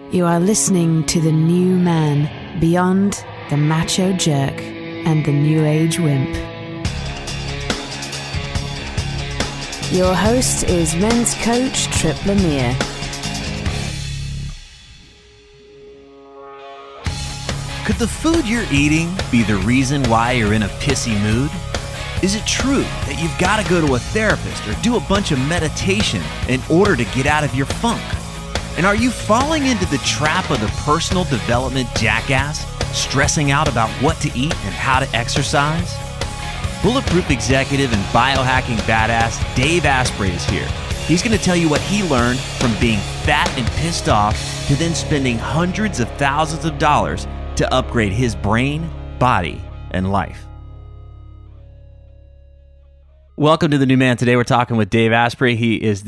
You are listening to the new man beyond the macho jerk and the new age wimp. Your host is men's coach Tripp Lanier. Could the food you're eating be the reason why you're in a pissy mood? Is it true that you've got to go to a therapist or do a bunch of meditation in order to get out of your funk? And are you falling into the trap of the personal development jackass, stressing out about what to eat and how to exercise? Bulletproof Executive and Biohacking badass Dave Asprey is here. He's going to tell you what he learned from being fat and pissed off to then spending hundreds of thousands of dollars to upgrade his brain, body, and life. Welcome to the new man. Today we're talking with Dave Asprey. He is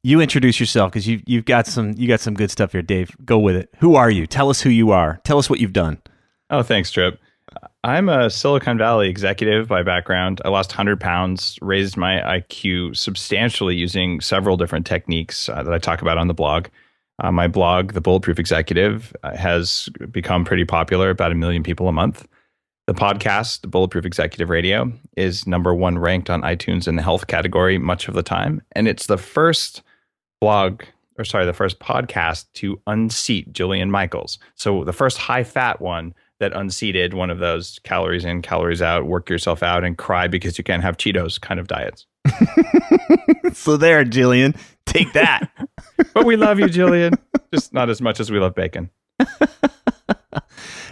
you introduce yourself because you got some good stuff here, Dave. Go with it. Who are you? Tell us who you are. Tell us what you've done. Oh, thanks, Tripp. I'm a Silicon Valley executive by background. I lost 100 pounds, raised my IQ substantially using several different techniques that I talk about on the blog. My blog, The Bulletproof Executive, has become pretty popular, about 1 million people a month. The podcast, The Bulletproof Executive Radio, is #1 ranked on iTunes in the health category much of the time. And it's the first podcast to unseat Jillian Michaels. So the first high-fat one that unseated one of those calories in, calories out, work yourself out, and cry because you can't have Cheetos kind of diets. So there, Jillian, take that. But we love you, Jillian. Just not as much as we love bacon.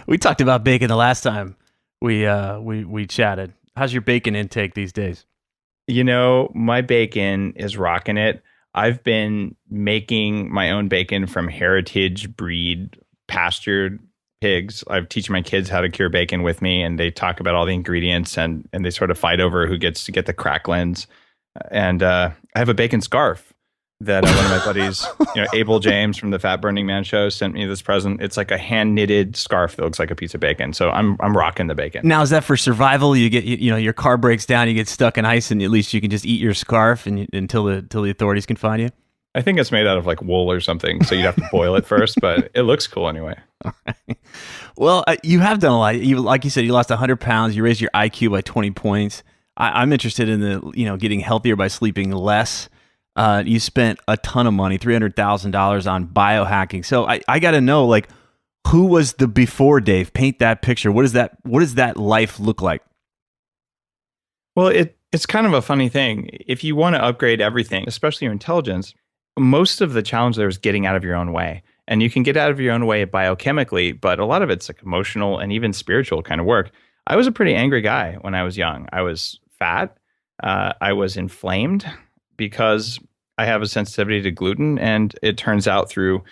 We talked about bacon the last time we chatted. How's your bacon intake these days? You know, my bacon is rocking it. I've been making my own bacon from heritage breed pastured pigs. I teach my kids how to cure bacon with me, and they talk about all the ingredients and they sort of fight over who gets to get the cracklins. And I have a bacon scarf that one of my buddies, Abel James from the Fat Burning Man show, sent me this present. It's like a hand knitted scarf that looks like a piece of bacon. So I'm rocking the bacon. Now, is that for survival? You get, your car breaks down, you get stuck in ice, and at least you can just eat your scarf until the authorities can find you? I think it's made out of like wool or something. So you'd have to boil it first, but it looks cool anyway. All right. Well, you have done a lot. Like you said, you lost 100 pounds. You raised your IQ by 20 points. I'm interested in getting healthier by sleeping less. You spent a ton of money, $300,000 on biohacking. So I got to know, who was the before Dave? Paint that picture. What does that life look like? Well, it's kind of a funny thing. If you want to upgrade everything, especially your intelligence, most of the challenge there is getting out of your own way. And you can get out of your own way biochemically, but a lot of it's like emotional and even spiritual kind of work. I was a pretty angry guy when I was young. I was fat. I was inflamed because I have a sensitivity to gluten, and it turns out through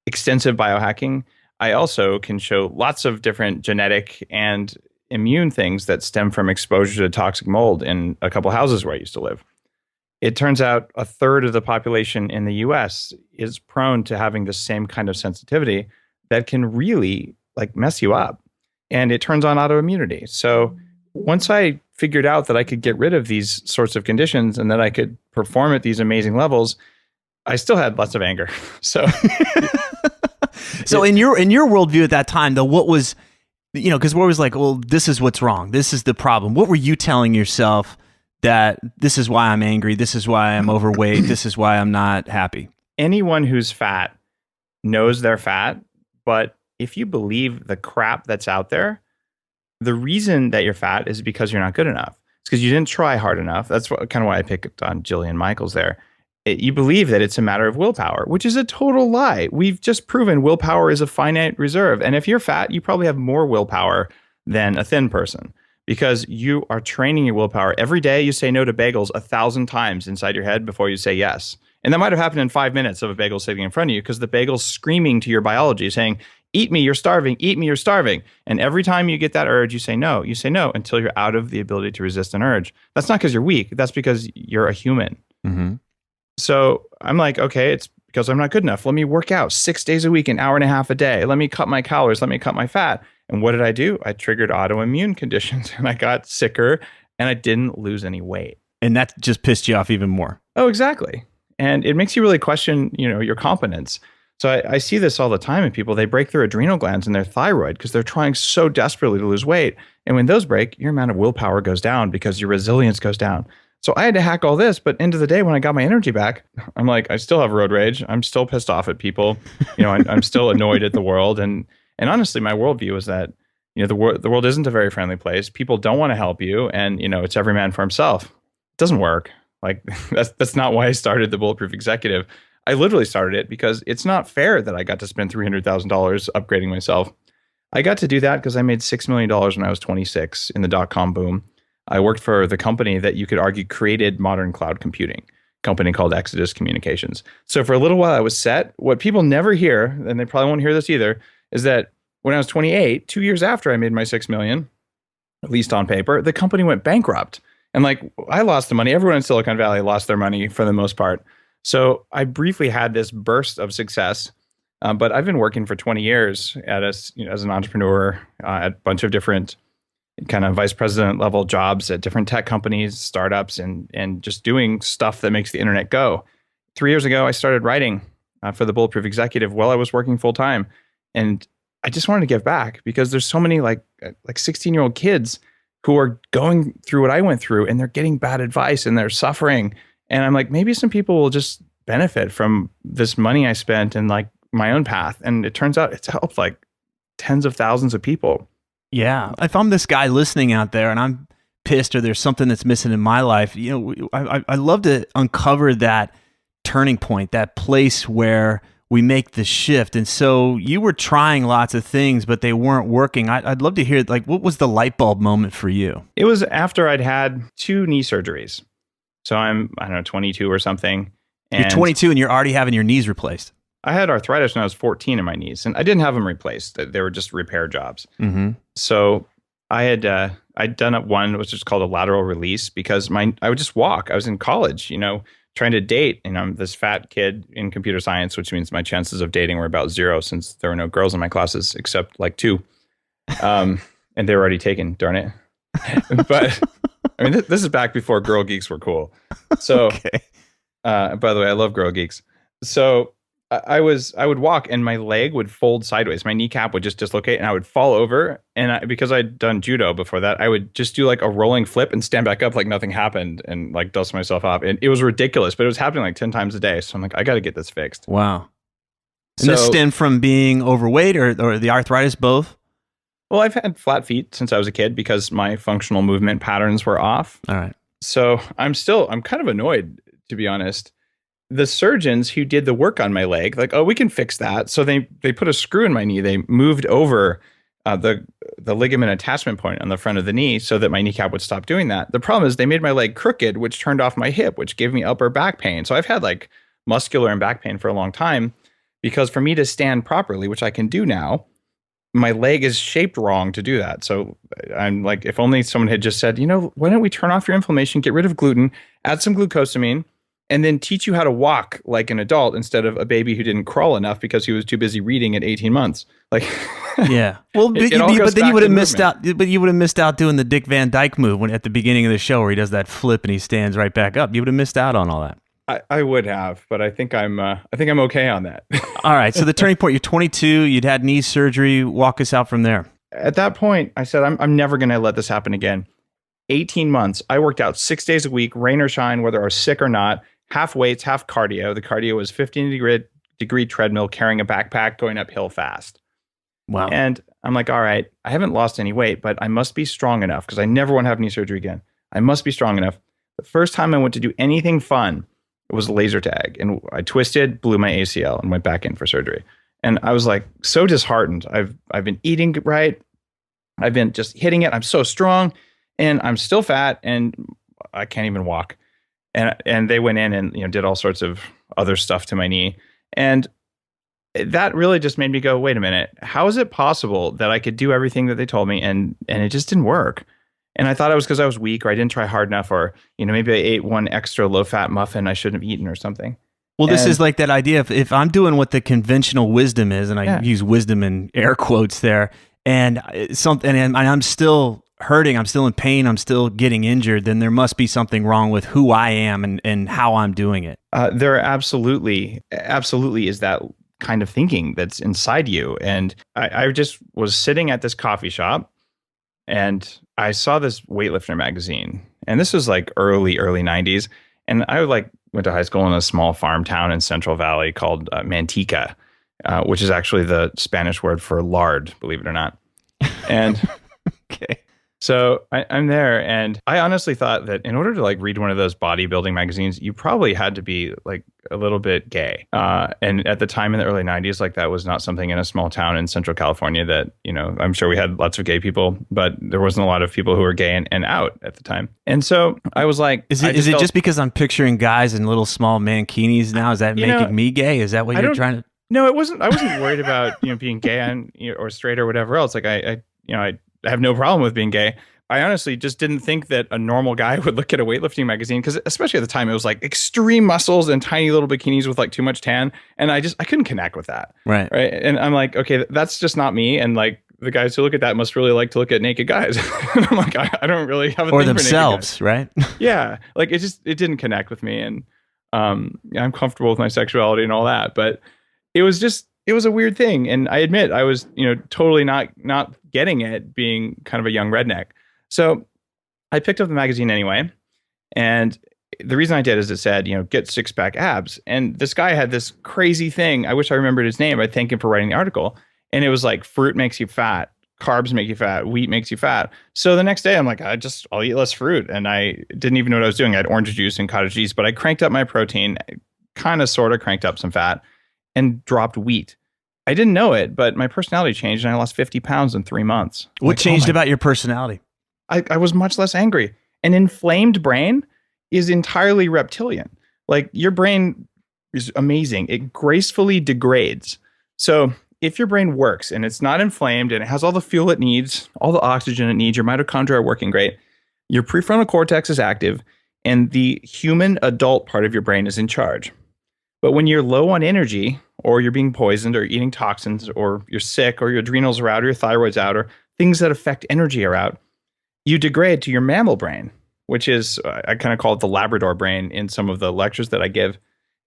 extensive biohacking, I also can show lots of different genetic and immune things that stem from exposure to toxic mold in a couple houses where I used to live. It turns out 1/3 of the population in the US is prone to having the same kind of sensitivity that can really mess you up. And it turns on autoimmunity. So once I figured out that I could get rid of these sorts of conditions and that I could perform at these amazing levels, I still had lots of anger. So, so in your worldview at that time, though, what was, because we're always like, well, this is what's wrong. This is the problem. What were you telling yourself that this is why I'm angry? This is why I'm overweight. This is why I'm not happy. Anyone who's fat knows they're fat, but if you believe the crap that's out there, the reason that you're fat is because you're not good enough. It's because you didn't try hard enough. That's kind of why I picked on Jillian Michaels there. You believe that it's a matter of willpower, which is a total lie. We've just proven willpower is a finite reserve. And if you're fat, you probably have more willpower than a thin person because you are training your willpower. Every day you say no to bagels 1,000 times inside your head before you say yes. And that might have happened in 5 minutes of a bagel sitting in front of you because the bagel's screaming to your biology saying, eat me, you're starving, eat me, you're starving. And every time you get that urge, you say no until you're out of the ability to resist an urge. That's not because you're weak. That's because you're a human. Mm-hmm. So I'm like, okay, it's because I'm not good enough. Let me work out 6 days a week, an hour and a half a day. Let me cut my calories. Let me cut my fat. And what did I do? I triggered autoimmune conditions and I got sicker and I didn't lose any weight. And that just pissed you off even more. Oh, exactly. And it makes you really question, your competence. So I see this all the time in people. They break their adrenal glands and their thyroid because they're trying so desperately to lose weight. And when those break, your amount of willpower goes down because your resilience goes down. So I had to hack all this, but end of the day, when I got my energy back, I'm like, I still have road rage. I'm still pissed off at people. I'm still annoyed at the world. And honestly, my worldview is that, the world isn't a very friendly place. People don't want to help you. And, it's every man for himself. It doesn't work. Like that's not why I started the Bulletproof Executive. I literally started it because it's not fair that I got to spend $300,000 upgrading myself. I got to do that because I made $6 million when I was 26 in the dot-com boom. I worked for the company that you could argue created modern cloud computing, a company called Exodus Communications. So for a little while I was set. What people never hear, and they probably won't hear this either, is that when I was 28, 2 years after I made my $6 million, at least on paper, the company went bankrupt. And I lost the money. Everyone in Silicon Valley lost their money for the most part. So I briefly had this burst of success, but I've been working for 20 years as an entrepreneur at a bunch of different kind of vice president level jobs at different tech companies, startups, and just doing stuff that makes the internet go. 3 years ago, I started writing for the Bulletproof Executive while I was working full time, and I just wanted to give back because there's so many like 16-year-old kids who are going through what I went through, and they're getting bad advice and they're suffering. And I'm like, maybe some people will just benefit from this money I spent and like my own path. And it turns out it's helped like tens of thousands of people. Yeah. If I'm this guy listening out there and I'm pissed or there's something that's missing in my life, I love to uncover that turning point, that place where we make the shift. And so you were trying lots of things, but they weren't working. I'd love to hear, what was the light bulb moment for you? It was after I'd had 2 knee surgeries. So I don't know, 22 or something. And you're 22 and you're already having your knees replaced. I had arthritis when I was 14 in my knees, and I didn't have them replaced. They were just repair jobs. Mm-hmm. So I'd done one, which is called a lateral release, because I would just walk. I was in college, trying to date, and I'm this fat kid in computer science, which means my chances of dating were about 0 since there were no girls in my classes except like 2. And they were already taken, darn it. But I mean, this is back before girl geeks were cool. So, okay. By the way, I love girl geeks. So I would walk and my leg would fold sideways. My kneecap would just dislocate and I would fall over. And because I'd done judo before that, I would just do like a rolling flip and stand back up like nothing happened and like dust myself off. And it was ridiculous, but it was happening like 10 times a day. So I'm like, I got to get this fixed. Wow. And this stemmed from being overweight or the arthritis, both? Well, I've had flat feet since I was a kid because my functional movement patterns were off. All right. So I'm kind of annoyed, to be honest. The surgeons who did the work on my leg, like, oh, we can fix that. So they put a screw in my knee. They moved over the ligament attachment point on the front of the knee so that my kneecap would stop doing that. The problem is they made my leg crooked, which turned off my hip, which gave me upper back pain. So I've had like muscular and back pain for a long time because for me to stand properly, which I can do now, my leg is shaped wrong to do that. So I'm like, if only someone had just said, why don't we turn off your inflammation, get rid of gluten, add some glucosamine, and then teach you how to walk like an adult instead of a baby who didn't crawl enough because he was too busy reading at 18 months. Like, yeah. Well, but then you would have missed out. But you would have missed out doing the Dick Van Dyke move at the beginning of the show where he does that flip and he stands right back up. You would have missed out on all that. I would have, but I think I'm okay on that. All right. So the turning point, you're 22, you'd had knee surgery. Walk us out from there. At that point, I said, I'm never going to let this happen again. 18 months. I worked out 6 days a week, rain or shine, whether I was sick or not, half weights, half cardio. The cardio was 15-degree treadmill, carrying a backpack, going uphill fast. Wow. And I'm like, all right, I haven't lost any weight, but I must be strong enough because I never want to have knee surgery again. I must be strong enough. The first time I went to do anything fun, it was a laser tag, and I twisted, blew my ACL, and went back in for surgery. And I was like so disheartened. I've been eating right. I've been just hitting it. I'm so strong, and I'm still fat, and I can't even walk. And they went in and did all sorts of other stuff to my knee, and that really just made me go, wait a minute, how is it possible that I could do everything that they told me and it just didn't work? And I thought it was because I was weak or I didn't try hard enough, or maybe I ate one extra low-fat muffin I shouldn't have eaten or something. Well, this is like that idea if I'm doing what the conventional wisdom is, and I use wisdom in air quotes there, and I'm still hurting, I'm still in pain, I'm still getting injured, then there must be something wrong with who I am and how I'm doing it. There absolutely is that kind of thinking that's inside you. And I just was sitting at this coffee shop and I saw this weightlifter magazine. And this was like early 90s. And I went to high school in a small farm town in Central Valley called Manteca, which is actually the Spanish word for lard, believe it or not. And okay. So I'm there, and I honestly thought that in order to read one of those bodybuilding magazines, you probably had to be a little bit gay. And at the time in the early 90s, that was not something in a small town in Central California that, I'm sure we had lots of gay people, but there wasn't a lot of people who were gay and out at the time. And so I was like, is it just because I'm picturing guys in little small mankinis now? Is that making me gay? Is that what you're trying to? No, it wasn't. I wasn't worried about, being gay or straight or whatever else. I have no problem with being gay. I honestly just didn't think that a normal guy would look at a weightlifting magazine because especially at the time it was extreme muscles and tiny little bikinis with too much tan. And I couldn't connect with that. Right. And I'm like, okay, that's just not me. And the guys who look at that must really like to look at naked guys. And I'm like, I don't really have a or thing themselves, for naked right? Yeah. It didn't connect with me. And I'm comfortable with my sexuality and all that. But it was a weird thing. And I admit I was, totally not getting it being kind of a young redneck. So I picked up the magazine anyway. And the reason I did is it said, get 6-pack abs. And this guy had this crazy thing. I wish I remembered his name. I'd thank him for writing the article. And it was fruit makes you fat. Carbs make you fat. Wheat makes you fat. So the next day I'm like, I'll eat less fruit. And I didn't even know what I was doing. I had orange juice and cottage cheese, but I cranked up my protein, kind of sort of cranked up some fat and dropped wheat. I didn't know it, but my personality changed and I lost 50 pounds in 3 months. What changed about your personality? I was much less angry. An inflamed brain is entirely reptilian. Your brain is amazing. It gracefully degrades. So if your brain works and it's not inflamed and it has all the fuel it needs, all the oxygen it needs, your mitochondria are working great, your prefrontal cortex is active, and the human adult part of your brain is in charge. But when you're low on energy, or you're being poisoned, or eating toxins, or you're sick, or your adrenals are out, or your thyroid's out, or things that affect energy are out, you degrade to your mammal brain, which is, I kind of call it the Labrador brain in some of the lectures that I give.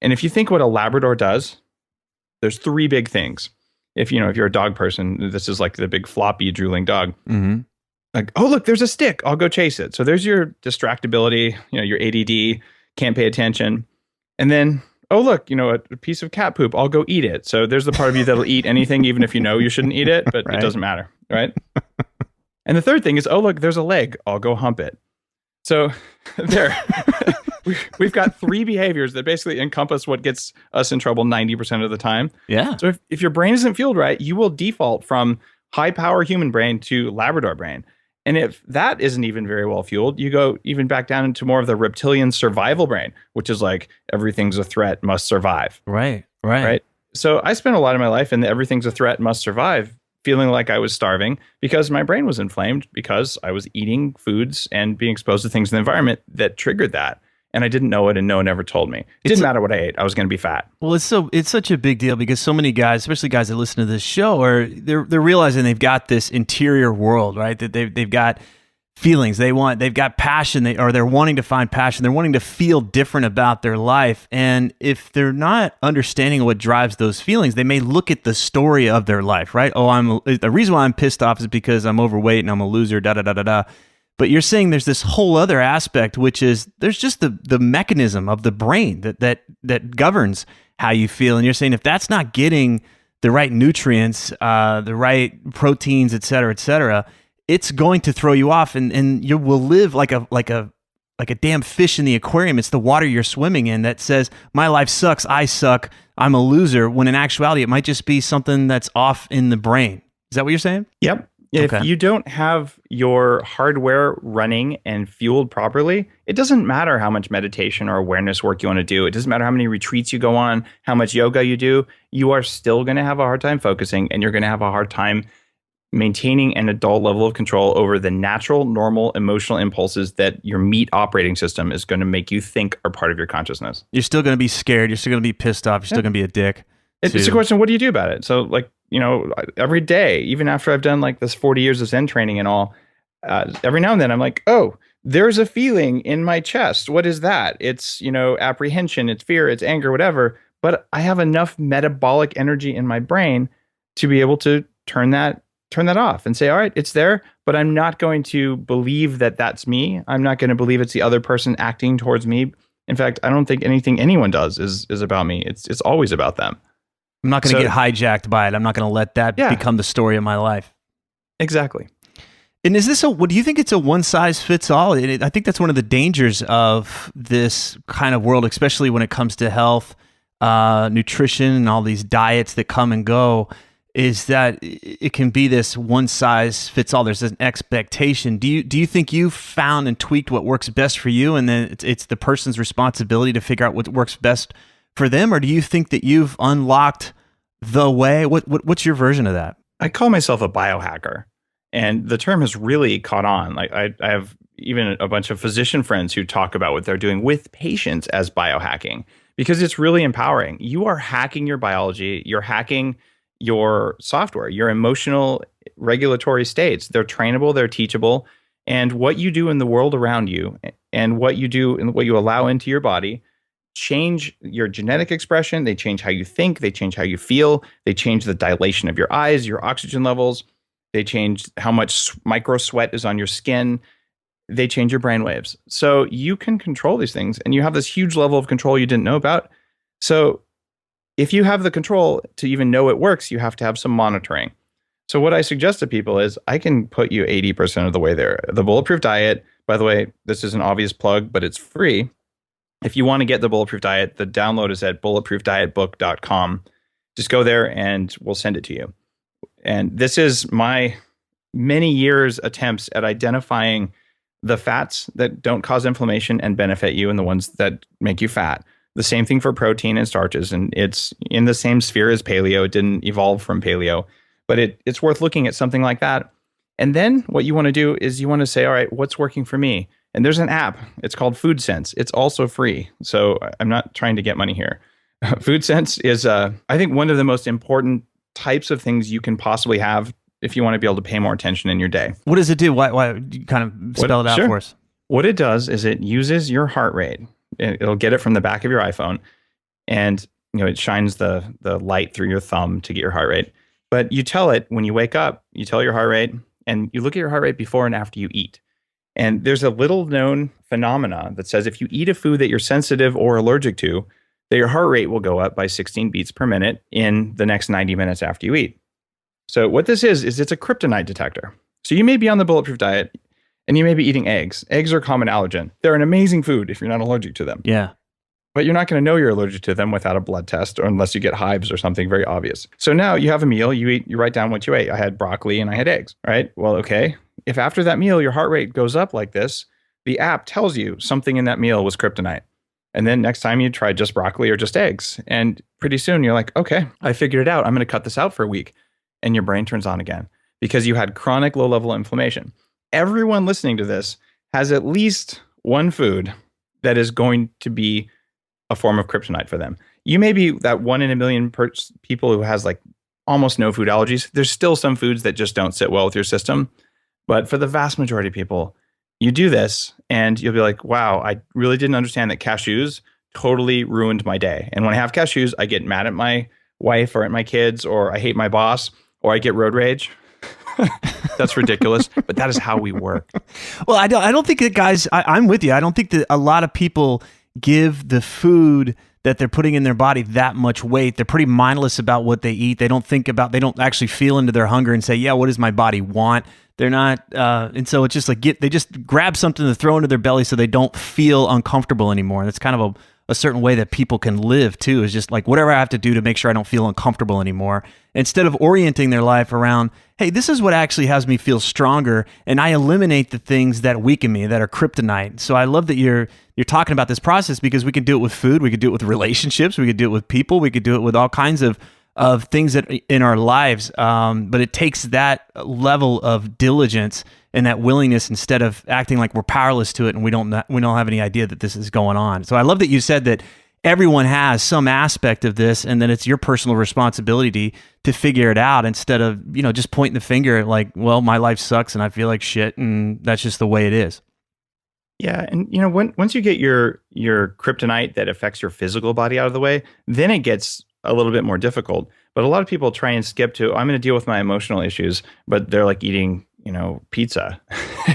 And if you think what a Labrador does, there's 3 big things. If you're a dog person, this is the big floppy drooling dog. Mm-hmm. Oh, look, there's a stick. I'll go chase it. So there's your distractibility, your ADD, can't pay attention. And then, oh, look, a piece of cat poop. I'll go eat it. So there's the part of you that'll eat anything, even if you know you shouldn't eat it, but right. It doesn't matter, right? And the third thing is, oh, look, there's a leg. I'll go hump it. So there, we've got 3 behaviors that basically encompass what gets us in trouble 90% of the time. Yeah. So if your brain isn't fueled right, you will default from high power human brain to Labrador brain. And if that isn't even very well fueled, you go even back down into more of the reptilian survival brain, which is everything's a threat, must survive. Right. So I spent a lot of my life in the everything's a threat, must survive, feeling like I was starving because my brain was inflamed because I was eating foods and being exposed to things in the environment that triggered that. And I didn't know it, and no one ever told me. It didn't matter what I ate. I was going to be fat. Well, it's such a big deal because so many guys, especially guys that listen to this show, they're realizing they've got this interior world, right? That they've got feelings they've got passion, they're wanting to find passion. They're wanting to feel different about their life, and if they're not understanding what drives those feelings, they may look at the story of their life, right? Oh, the reason why I'm pissed off is because I'm overweight and I'm a loser. Da da da da da. But you're saying there's this whole other aspect, which is there's just the mechanism of the brain that governs how you feel. And you're saying if that's not getting the right nutrients, the right proteins, et cetera, it's going to throw you off, and you will live like a damn fish in the aquarium. It's the water you're swimming in that says, my life sucks, I suck, I'm a loser, when in actuality, it might just be something that's off in the brain. Is that what you're saying? Yep. If you don't have your hardware running and fueled properly, it doesn't matter how much meditation or awareness work you want to do. It doesn't matter how many retreats you go on, how much yoga you do. You are still going to have a hard time focusing, and you're going to have a hard time maintaining an adult level of control over the natural, normal, emotional impulses that your meat operating system is going to make you think are part of your consciousness. You're still going to be scared. You're still going to be pissed off. You're still going to be a dick. It's a question, what do you do about it? So every day, even after I've done this 40 years of Zen training and all, every now and then I'm like, oh, there's a feeling in my chest. What is that? It's, apprehension, it's fear, it's anger, whatever. but I have enough metabolic energy in my brain to be able to turn that off and say, all right, it's there, but I'm not going to believe that that's me. I'm not going to believe it's the other person acting towards me. In fact, I don't think anything anyone does is about me. It's always about them. I'm not going to get hijacked by it. I'm not going to let that become the story of my life. Exactly. And is this what do you think it's a one size fits all? I think that's one of the dangers of this kind of world, especially when it comes to health, nutrition, and all these diets that come and go, is that it can be this one size fits all. There's an expectation. Do you think you've found and tweaked what works best for you, and then it's the person's responsibility to figure out what works best for them? Or do you think that you've unlocked the way? What's your version of that? I call myself a biohacker, and the term has really caught on. Like I have even a bunch of physician friends who talk about what they're doing with patients as biohacking, because it's really empowering. You are hacking your biology. You're hacking your software, your emotional regulatory states. They're trainable, they're teachable. And what you do in the world around you and what you do and what you allow into your body change your genetic expression. They change how you think. They change how you feel. They change the dilation of your eyes, your oxygen levels. They change how much micro sweat is on your skin. They change your brain waves. So you can control these things, and you have this huge level of control you didn't know about. So if you have the control to even know it works, you have to have some monitoring. So what I suggest to people is I can put you 80% of the way there. The Bulletproof Diet, by the way, this is an obvious plug, but it's free. If you want to get the Bulletproof Diet, the download is at bulletproofdietbook.com. Just go there and we'll send it to you. And this is my many years attempts at identifying the fats that don't cause inflammation and benefit you and the ones that make you fat. The same thing for protein and starches, and it's in the same sphere as paleo. It didn't evolve from paleo, but it's worth looking at something like that. And then what you want to do is you want to say, all right, what's working for me? And there's an app. It's called Food Sense. It's also free. So I'm not trying to get money here. Food Sense is, I think, one of the most important types of things you can possibly have if you want to be able to pay more attention in your day. What does it do? Why you kind of spell it out for us? What it does is it uses your heart rate. It'll get it from the back of your iPhone, and it shines the light through your thumb to get your heart rate. But you tell it when you wake up, you tell your heart rate, and you look at your heart rate before and after you eat. And there's a little known phenomena that says if you eat a food that you're sensitive or allergic to, that your heart rate will go up by 16 beats per minute in the next 90 minutes after you eat. So what this is it's a kryptonite detector. So you may be on the Bulletproof Diet, and you may be eating eggs. Eggs are a common allergen. They're an amazing food if you're not allergic to them. Yeah. But you're not going to know you're allergic to them without a blood test, or unless you get hives or something very obvious. So now you have a meal, you eat, you write down what you ate. I had broccoli and I had eggs, right? Well, okay. If after that meal your heart rate goes up like this, the app tells you something in that meal was kryptonite. And then next time you try just broccoli or just eggs. And pretty soon you're like, okay, I figured it out. I'm going to cut this out for a week. And your brain turns on again because you had chronic low-level inflammation. Everyone listening to this has at least one food that is going to be a form of kryptonite for them. You may be that 1 in a million people who has like almost no food allergies. There's still some foods that just don't sit well with your system. But for the vast majority of people, you do this and you'll be like, wow, I really didn't understand that cashews totally ruined my day. And when I have cashews, I get mad at my wife or at my kids, or I hate my boss, or I get road rage. That's ridiculous, but that is how we work. Well, I don't think that, guys, I'm with you. I don't think that a lot of people give the food that they're putting in their body that much weight. They're pretty mindless about what they eat. They don't actually feel into their hunger and say, yeah, what does my body want? They're not, and so it's just like, they just grab something to throw into their belly so they don't feel uncomfortable anymore. And it's kind of a certain way that people can live too, is just like, whatever I have to do to make sure I don't feel uncomfortable anymore, instead of orienting their life around, hey, this is what actually has me feel stronger, and I eliminate the things that weaken me, that are kryptonite. So I love that you're talking about this process, because we can do it with food, we could do it with relationships, we could do it with people, we could do it with all kinds of things that in our lives, but it takes that level of diligence and that willingness, instead of acting like we're powerless to it and we don't have any idea that this is going on. So I love that you said that everyone has some aspect of this, and that it's your personal responsibility to figure it out, instead of just pointing the finger at like, well, my life sucks and I feel like shit and that's just the way it is. Yeah, and once you get your kryptonite that affects your physical body out of the way, then it gets a little bit more difficult. But a lot of people try and skip to, I'm going to deal with my emotional issues, but they're like eating, pizza,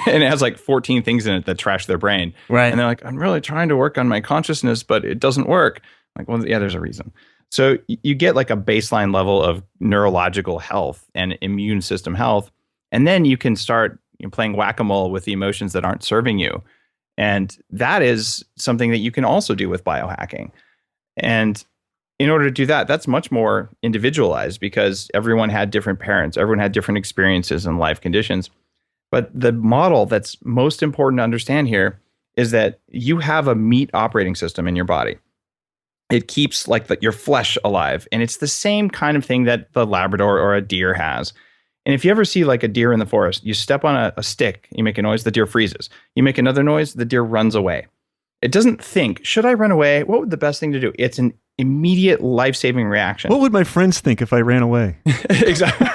and it has like 14 things in it that trash their brain. Right. And they're like, I'm really trying to work on my consciousness, but it doesn't work. Like, well, yeah, there's a reason. So you get like a baseline level of neurological health and immune system health, and then you can start playing whack-a-mole with the emotions that aren't serving you. And that is something that you can also do with biohacking. And in order to do that, that's much more individualized because everyone had different parents, everyone had different experiences and life conditions. But the model that's most important to understand here is that you have a meat operating system in your body. It keeps like your flesh alive. And it's the same kind of thing that the Labrador or a deer has. And if you ever see like a deer in the forest, you step on a stick, you make a noise, the deer freezes. You make another noise, the deer runs away. It doesn't think, should I run away? What would the best thing to do? It's an immediate life-saving reaction. What would my friends think if I ran away? Exactly.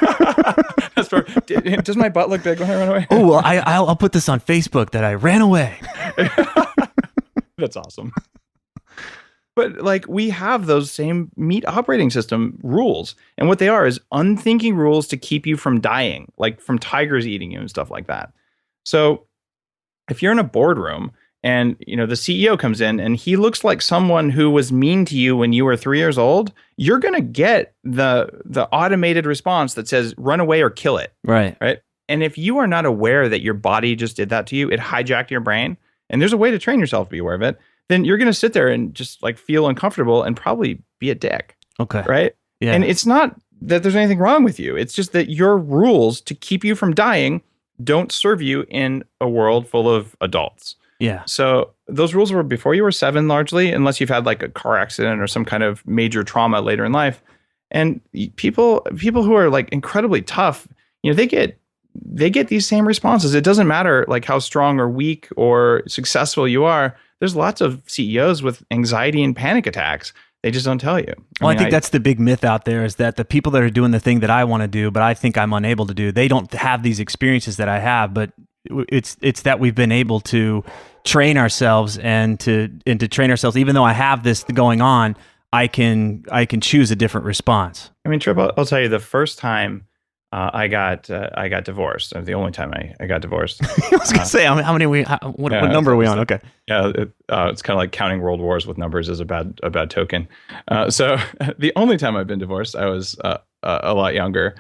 That's perfect. Does my butt look big when I run away? Oh, well, I'll put this on Facebook that I ran away. That's awesome. But like we have those same meat operating system rules. And what they are is unthinking rules to keep you from dying, like from tigers eating you and stuff like that. So if you're in a boardroom and the CEO comes in and he looks like someone who was mean to you when you were 3 years old, you're going to get the automated response that says run away or kill it. Right. Right. And if you are not aware that your body just did that to you, it hijacked your brain, and there's a way to train yourself to be aware of it, then you're going to sit there and just like feel uncomfortable and probably be a dick. Okay. Right. Yeah. And it's not that there's anything wrong with you. It's just that your rules to keep you from dying don't serve you in a world full of adults. Yeah. So those rules were before you were 7 largely, unless you've had like a car accident or some kind of major trauma later in life. And people who are like incredibly tough, they get these same responses. It doesn't matter like how strong or weak or successful you are. There's lots of CEOs with anxiety and panic attacks. They just don't tell you. I think that's the big myth out there, is that the people that are doing the thing that I want to do, but I think I'm unable to do, they don't have these experiences that I have. But it's that we've been able to train ourselves and to train ourselves. Even though I have this going on, I can choose a different response. I mean, Tripp, I'll tell you, the first time I got divorced. The only time I got divorced. I was gonna say, what number are we on? Okay. Yeah, it's kind of like counting world wars with numbers is a bad token. So the only time I've been divorced, I was a lot younger.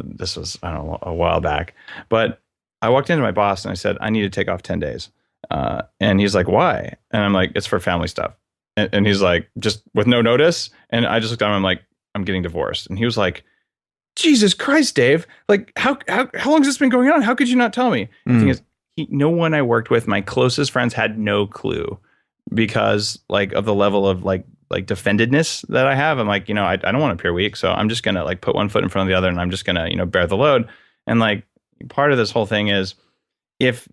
This was, I don't know, a while back. But I walked into my boss and I said, I need to take off 10 days. And he's like, why? And I'm like, it's for family stuff. And he's like, just with no notice. And I just looked at him, I'm like, I'm getting divorced. And he was like, Jesus Christ, Dave! Like, how long has this been going on? How could you not tell me? The thing is, no one I worked with, my closest friends, had no clue because, like, of the level of like defendedness that I have. I'm like, I don't want to appear weak, so I'm just gonna like put one foot in front of the other, and I'm just gonna bear the load. And like, part of this whole thing is, if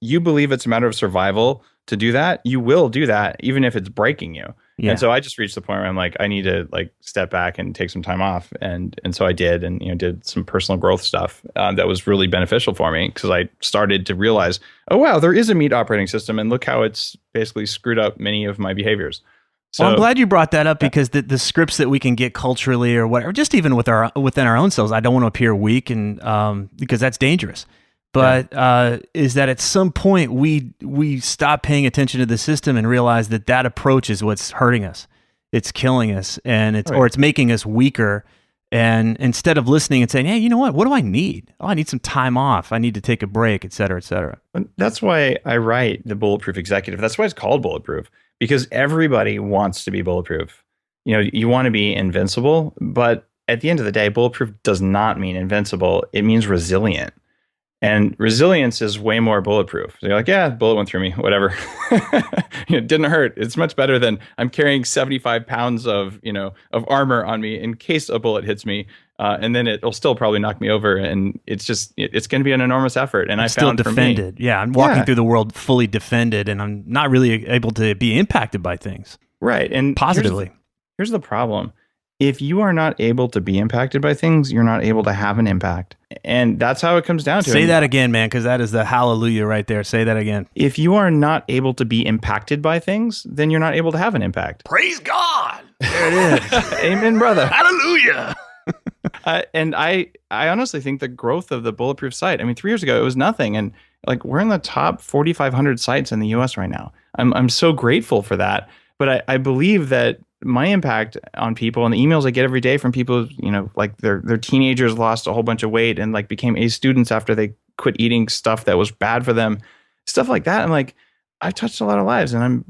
you believe it's a matter of survival to do that, you will do that, even if it's breaking you. Yeah. And so I just reached the point where I'm like, I need to like step back and take some time off. And so I did, and did some personal growth stuff that was really beneficial for me, because I started to realize, oh wow, there is a meat operating system, and look how it's basically screwed up many of my behaviors. So I'm glad you brought that up, because the scripts that we can get culturally or whatever, just even within our own selves, I don't want to appear weak, and because that's dangerous. But is that at some point we stop paying attention to the system and realize that approach is what's hurting us. It's killing us, and it's making us weaker. And instead of listening and saying, hey, you know what do I need? Oh, I need some time off. I need to take a break, et cetera, et cetera. That's why I write the Bulletproof Executive. That's why it's called Bulletproof, because everybody wants to be bulletproof. You want to be invincible, but at the end of the day, bulletproof does not mean invincible. It means resilient. And resilience is way more bulletproof. So you're like, yeah, bullet went through me, whatever. It didn't hurt. It's much better than I'm carrying 75 pounds of armor on me in case a bullet hits me. And then it'll still probably knock me over. And it's going to be an enormous effort. And I still found defended. Yeah, I'm walking through the world fully defended, and I'm not really able to be impacted by things. Right. And positively. Here's the problem. If you are not able to be impacted by things, you're not able to have an impact. And that's how it comes down to. Say that again, man, because that is the hallelujah right there. Say that again. If you are not able to be impacted by things, then you're not able to have an impact. Praise God. There it is. Amen, brother. Hallelujah. And I honestly think the growth of the Bulletproof site, I mean, 3 years ago, it was nothing. And like, we're in the top 4,500 sites in the US right now. I'm so grateful for that. But I believe that my impact on people and the emails I get every day from people, you know, like their teenagers lost a whole bunch of weight and like became A students after they quit eating stuff that was bad for them, stuff like that. I'm like, I've touched a lot of lives, and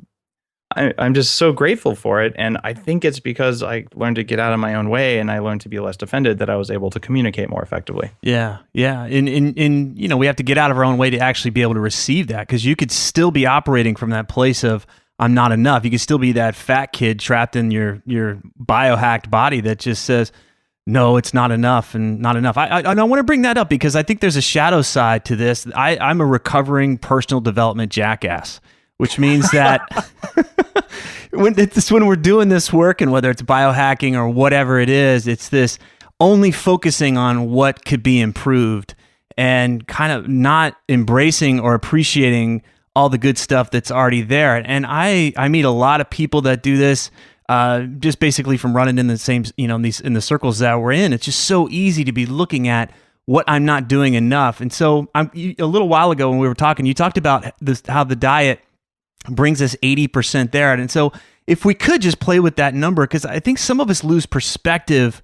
I'm just so grateful for it. And I think it's because I learned to get out of my own way and I learned to be less defended that I was able to communicate more effectively. Yeah. Yeah. And you know, we have to get out of our own way to actually be able to receive that, because you could still be operating from that place of, I'm not enough. You can still be that fat kid trapped in your biohacked body that just says, no, it's not enough and not enough. I want to bring that up because I think there's a shadow side to this. I'm a recovering personal development jackass, which means that when we're doing this work, and whether it's biohacking or whatever it is, it's this only focusing on what could be improved and kind of not embracing or appreciating all the good stuff that's already there. And I meet a lot of people that do this just basically from running in the same, you know, in the circles that we're in. It's just so easy to be looking at what I'm not doing enough. And so a little while ago when we were talking, you talked about this, how the diet brings us 80% there. And so if we could just play with that number, because I think some of us lose perspective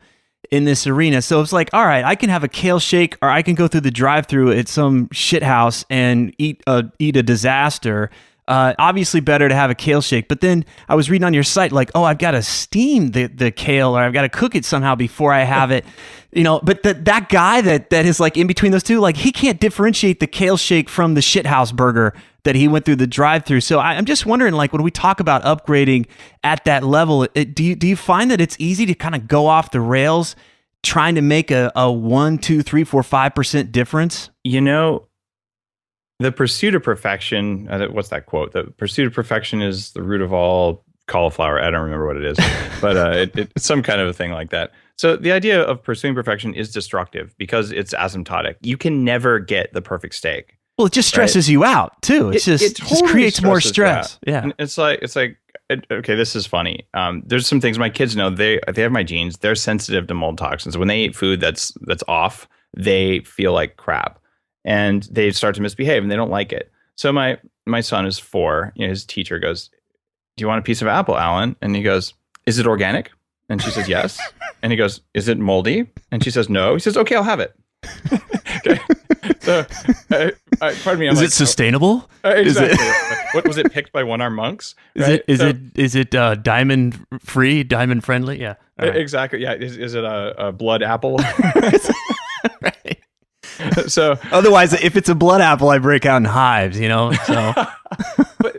in this arena. So it's like, all right, I can have a kale shake, or I can go through the drive-through at some shit house and eat a disaster. Obviously better to have a kale shake. But then I was reading on your site, like, oh, I've got to steam the kale, or I've got to cook it somehow before I have it. You know, but that guy that is like in between those two, like, he can't differentiate the kale shake from the shithouse burger that he went through the drive-through. So I'm just wondering, like, when we talk about upgrading at that level, do you find that it's easy to kind of go off the rails trying to make a 1, 2, 3, 4, 5% difference? You know, the pursuit of perfection, what's that quote? The pursuit of perfection is the root of all cauliflower. I don't remember what it is, but it's some kind of a thing like that. So the idea of pursuing perfection is destructive because it's asymptotic. You can never get the perfect steak. Well, it just stresses you out too. It just creates more stress. Yeah. And it's like, okay, this is funny. There's some things my kids know. They have my genes. They're sensitive to mold toxins. When they eat food that's off, they feel like crap, and they start to misbehave, and they don't like it. So my son is 4. You know, his teacher goes, "Do you want a piece of apple, Alan?" And he goes, "Is it organic?" And she says, "Yes." And he goes, "Is it moldy?" And she says, "No." He says, "Okay, I'll have it." Okay. So, pardon me. Is it sustainable? Exactly. What was it? Picked by one-armed monks? Right? Is it diamond free, diamond friendly? Yeah. Right. Exactly. Yeah. Is it a blood apple? Right. So otherwise, if it's a blood apple, I break out in hives. You know. So.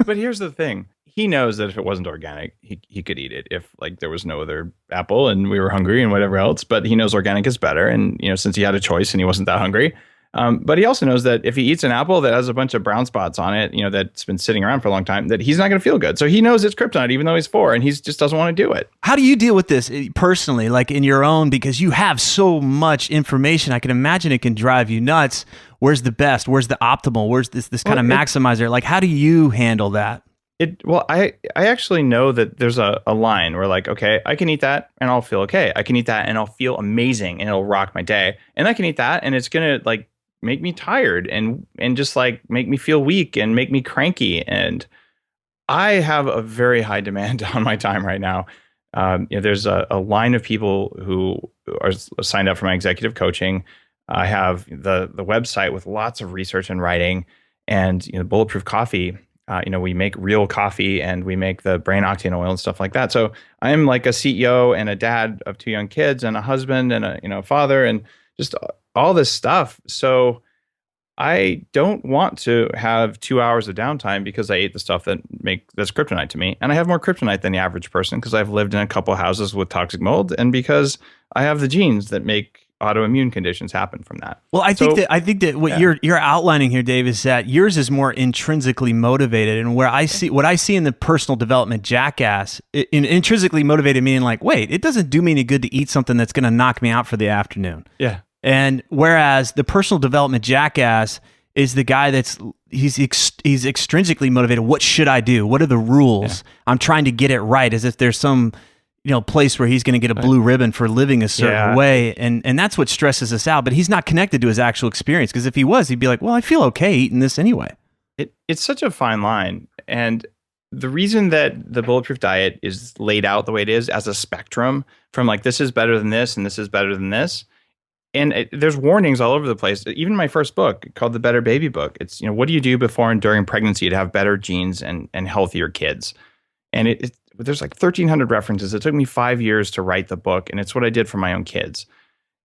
But here's the thing. He knows that if it wasn't organic, he could eat it if like there was no other apple and we were hungry and whatever else. But he knows organic is better. And, you know, since he had a choice and he wasn't that hungry. But he also knows that if he eats an apple that has a bunch of brown spots on it, you know, that's been sitting around for a long time, that he's not going to feel good. So he knows it's kryptonite, even though he's 4, and he just doesn't want to do it. How do you deal with this personally, like in your own, because you have so much information, I can imagine it can drive you nuts. Where's the best? Where's the optimal? Where's this kind of maximizer? Like, how do you handle that? I actually know that there's a line where like, okay, I can eat that and I'll feel okay. I can eat that and I'll feel amazing and it'll rock my day. And I can eat that and it's going to like make me tired and just like make me feel weak and make me cranky. And I have a very high demand on my time right now. You know, there's a line of people who are signed up for my executive coaching. I have the website with lots of research and writing, and, you know, Bulletproof Coffee. You know, we make real coffee and we make the brain octane oil and stuff like that. So I'm like a CEO and a dad of 2 young kids and a husband and a father and just all this stuff. So I don't want to have 2 hours of downtime because I ate the stuff that's kryptonite to me. And I have more kryptonite than the average person because I've lived in a couple houses with toxic mold and because I have the genes that make autoimmune conditions happen from that. Well, I think that what you're outlining here, Dave, is that yours is more intrinsically motivated, and what I see in the personal development jackass, intrinsically motivated meaning like, wait, it doesn't do me any good to eat something that's going to knock me out for the afternoon. Yeah. And whereas the personal development jackass is the guy he's extrinsically motivated. What should I do? What are the rules? Yeah. I'm trying to get it right, as if there's some place where he's going to get a blue ribbon for living a certain way. And that's what stresses us out. But he's not connected to his actual experience, because if he was, he'd be like, well, I feel okay eating this anyway. It's such a fine line. And the reason that the Bulletproof diet is laid out the way it is as a spectrum from like, this is better than this and this is better than this. And there's warnings all over the place. Even my first book called The Better Baby Book. It's, what do you do before and during pregnancy to have better genes and healthier kids? And there's like 1,300 references. It took me 5 years to write the book, and it's what I did for my own kids.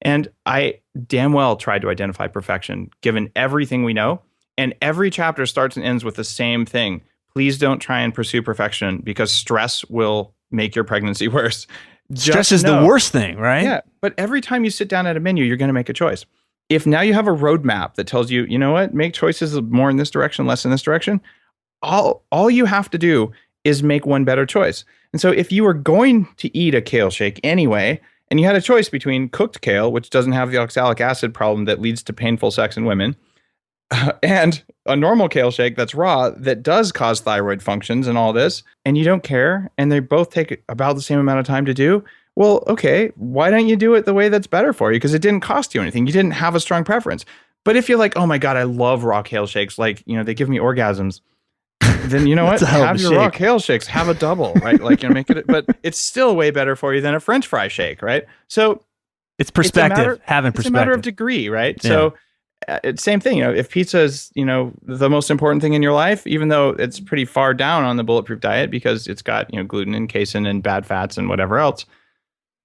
And I damn well tried to identify perfection, given everything we know. And every chapter starts and ends with the same thing. Please don't try and pursue perfection, because stress will make your pregnancy worse. Stress is the worst thing, right? Yeah. But every time you sit down at a menu, you're going to make a choice. If now you have a roadmap that tells you, you know what, make choices more in this direction, less in this direction, all you have to do is make one better choice. And so if you were going to eat a kale shake anyway, and you had a choice between cooked kale, which doesn't have the oxalic acid problem that leads to painful sex in women, and a normal kale shake that's raw that does cause thyroid functions and all this, and you don't care, and they both take about the same amount of time to do, well, okay, why don't you do it the way that's better for you? Because it didn't cost you anything. You didn't have a strong preference. But if you're like, oh my God, I love raw kale shakes, like, they give me orgasms, then you know what? Have your raw kale shakes, have a double, right? Like, make it, but it's still way better for you than a French fry shake, right? So it's perspective, having perspective. It's a matter of degree, right? Yeah. So it's same thing, if pizza is, the most important thing in your life, even though it's pretty far down on the Bulletproof diet because it's got, gluten and casein and bad fats and whatever else,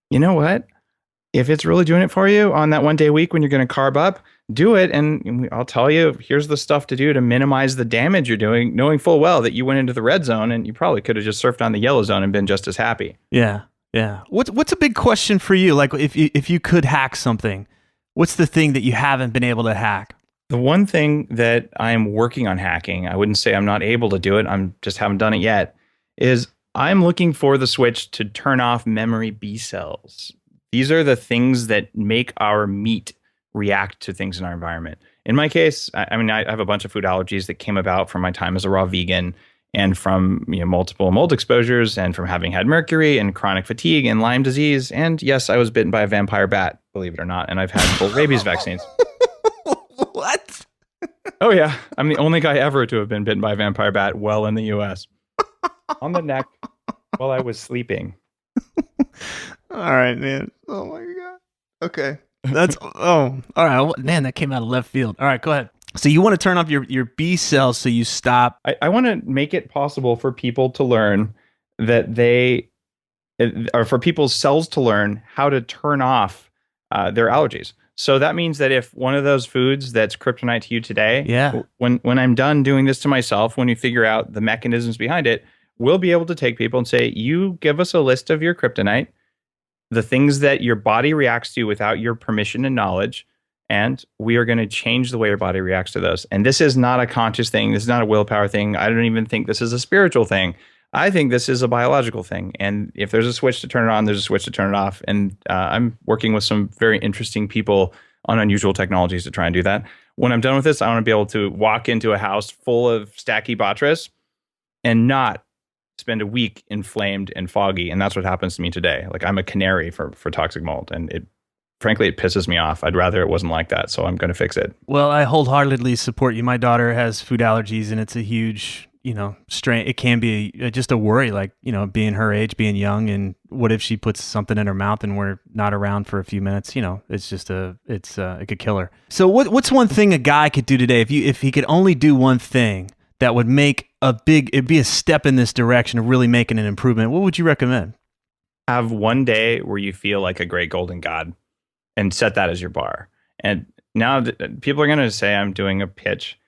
you know what? If it's really doing it for you on that one day a week when you're going to carb up, do it. And I'll tell you, here's the stuff to do to minimize the damage you're doing, knowing full well that you went into the red zone and you probably could have just surfed on the yellow zone and been just as happy. Yeah. Yeah. What's a big question for you? Like if you could hack something, what's the thing that you haven't been able to hack? The one thing that I'm working on hacking, I wouldn't say I'm not able to do it, I'm just haven't done it yet, is I'm looking for the switch to turn off memory B cells. These are the things that make our meat react to things in our environment. In my case, I have a bunch of food allergies that came about from my time as a raw vegan and from multiple mold exposures and from having had mercury and chronic fatigue and Lyme disease. And yes, I was bitten by a vampire bat, believe it or not. And I've had full rabies vaccines. What? Oh, yeah. I'm the only guy ever to have been bitten by a vampire bat well in the U.S. on the neck while I was sleeping. All right, man. Oh, my God. Okay. All right. Man, that came out of left field. All right, go ahead. So you want to turn off your B cells so you stop. I want to make it possible for people to learn that or for people's cells to learn how to turn off their allergies. So that means that if one of those foods that's kryptonite to you today, when I'm done doing this to myself, when you figure out the mechanisms behind it, we'll be able to take people and say, you give us a list of your kryptonite, the things that your body reacts to without your permission and knowledge, and we are going to change the way your body reacts to those. And this is not a conscious thing. This is not a willpower thing. I don't even think this is a spiritual thing. I think this is a biological thing. And if there's a switch to turn it on, there's a switch to turn it off. And I'm working with some very interesting people on unusual technologies to try and do that. When I'm done with this, I want to be able to walk into a house full of Stachy Botrytis and not spend a week inflamed and foggy. And that's what happens to me today. Like, I'm a canary for toxic mold. And frankly, it pisses me off. I'd rather it wasn't like that. So I'm going to fix it. Well, I wholeheartedly support you. My daughter has food allergies, and it's a huge, strain. It can be just a worry, like, being her age, being young, and what if she puts something in her mouth and we're not around for a few minutes? It's just it could kill her. So what's one thing a guy could do today if he could only do one thing that would make it'd be a step in this direction of really making an improvement? What would you recommend? Have one day where you feel like a great golden god and set that as your bar. And now people are going to say I'm doing a pitch.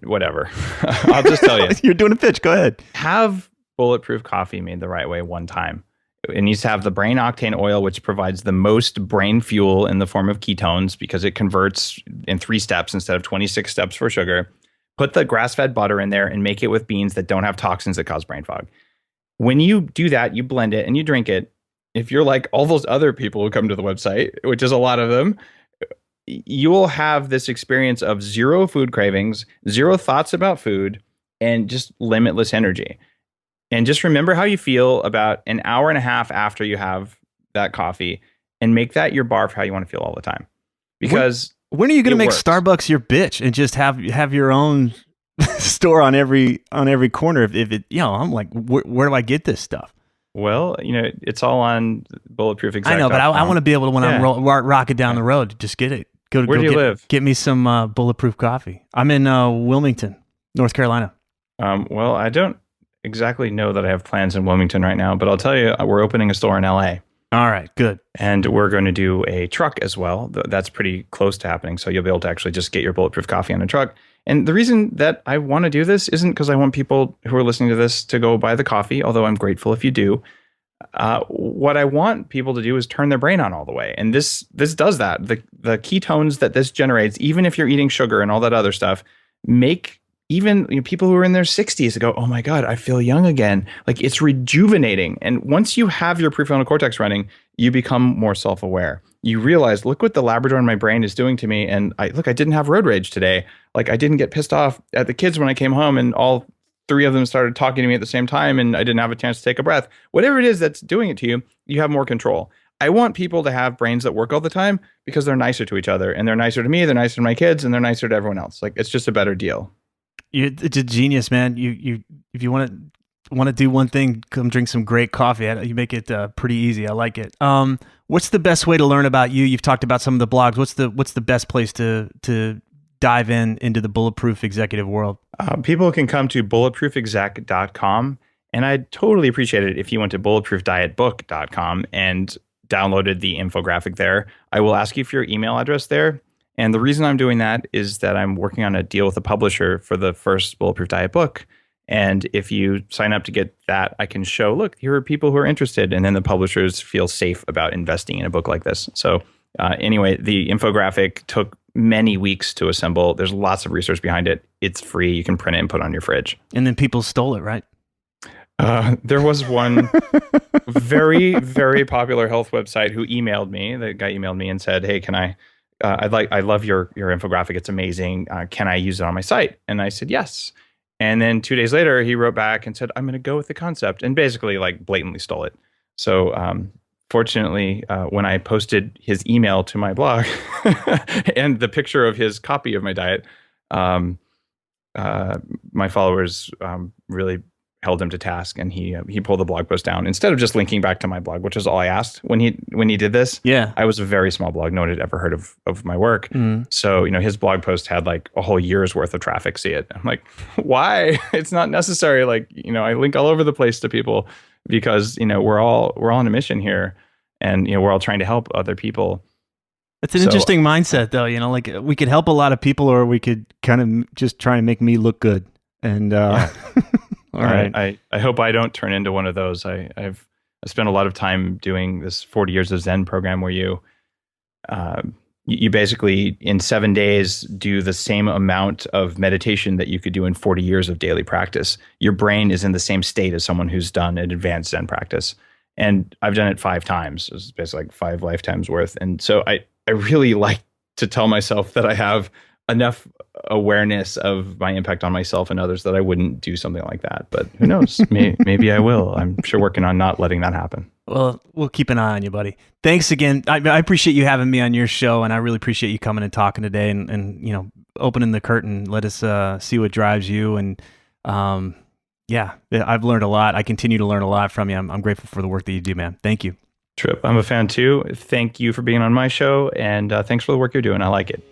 Whatever. I'll just tell you. You're doing a pitch. Go ahead. Have bulletproof coffee made the right way one time. It needs to have the brain octane oil, which provides the most brain fuel in the form of ketones because it converts in 3 steps instead of 26 steps for sugar. Put the grass-fed butter in there and make it with beans that don't have toxins that cause brain fog. When you do that, you blend it and you drink it. If you're like all those other people who come to the website, which is a lot of them, you will have this experience of 0 food cravings, 0 thoughts about food, and just limitless energy. And just remember how you feel about an hour and a half after you have that coffee and make that your bar for how you want to feel all the time. Because when are you going to make works. Starbucks your bitch and just have your own store on every corner? If it, I'm like, where do I get this stuff? Well, it's all on Bulletproof Exec. I know, but I want to be able to, when I'm rocking down the road, just get it. Where do you live? Get me some Bulletproof coffee. I'm in Wilmington, North Carolina. Well, I don't exactly know that I have plans in Wilmington right now, but I'll tell you, we're opening a store in LA. All right, good. And we're going to do a truck as well. That's pretty close to happening. So you'll be able to actually just get your Bulletproof coffee on a truck. And the reason that I want to do this isn't because I want people who are listening to this to go buy the coffee, although I'm grateful if you do. What I want people to do is turn their brain on all the way. And this does that. The ketones that this generates, even if you're eating sugar and all that other stuff, make even people who are in their 60s go, oh my God, I feel young again. Like, it's rejuvenating. And once you have your prefrontal cortex running, you become more self-aware. You realize, look what the Labrador in my brain is doing to me. And I didn't have road rage today. Like, I didn't get pissed off at the kids when I came home and all 3 of them started talking to me at the same time and I didn't have a chance to take a breath. Whatever it is that's doing it to you, you have more control. I want people to have brains that work all the time because they're nicer to each other, and they're nicer to me, they're nicer to my kids, and they're nicer to everyone else. Like, it's just a better deal. It's a genius, man. If you want to do one thing, come drink some great coffee. You make it pretty easy. I like it. What's the best way to learn about you? You've talked about some of the blogs. What's the best place to dive into the Bulletproof Executive world? People can come to bulletproofexec.com, and I'd totally appreciate it if you went to bulletproofdietbook.com and downloaded the infographic there. I will ask you for your email address there. And the reason I'm doing that is that I'm working on a deal with a publisher for the first Bulletproof Diet book. And if you sign up to get that, I can show, look, here are people who are interested. And then the publishers feel safe about investing in a book like this. So anyway, the infographic took many weeks to assemble. There's lots of research behind it. It's free. You can print it and put it on your fridge. And then people stole it, right? There was one very, very popular health website who emailed me. The guy emailed me and said, hey, can I love your infographic. It's amazing. Can I use it on my site? And I said, yes. And then 2 days later, he wrote back and said, I'm going to go with the concept, and basically like blatantly stole it. So fortunately, when I posted his email to my blog and the picture of his copy of my diet, my followers really held him to task, and he pulled the blog post down instead of just linking back to my blog, which is all I asked when he did this. Yeah, I was a very small blog. No one had ever heard of my work. So his blog post had like a whole year's worth of traffic see it. I'm like, why? It's not necessary. Like, I link all over the place to people because we're all on a mission here, and we're all trying to help other people. It's an interesting mindset, though. Like, we could help a lot of people, or we could kind of just try and make me look good. And yeah. All right. I hope I don't turn into one of those. I've spent a lot of time doing this 40 Years of Zen program where you basically in 7 days do the same amount of meditation that you could do in 40 years of daily practice. Your brain is in the same state as someone who's done an advanced Zen practice. And I've done it 5 times. It's basically like 5 lifetimes worth. And so I really like to tell myself that I have enough awareness of my impact on myself and others that I wouldn't do something like that. But who knows? Maybe I will. I'm sure working on not letting that happen. Well, we'll keep an eye on you, buddy. Thanks again. I appreciate you having me on your show, and I really appreciate you coming and talking today and opening the curtain. Let us see what drives you. And yeah, I've learned a lot. I continue to learn a lot from you. I'm grateful for the work that you do, man. Thank you. Tripp, I'm a fan too. Thank you for being on my show, and thanks for the work you're doing. I like it.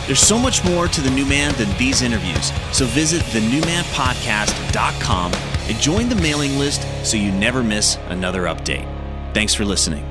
There's so much more to The New Man than these interviews. So visit thenewmanpodcast.com and join the mailing list so you never miss another update. Thanks for listening.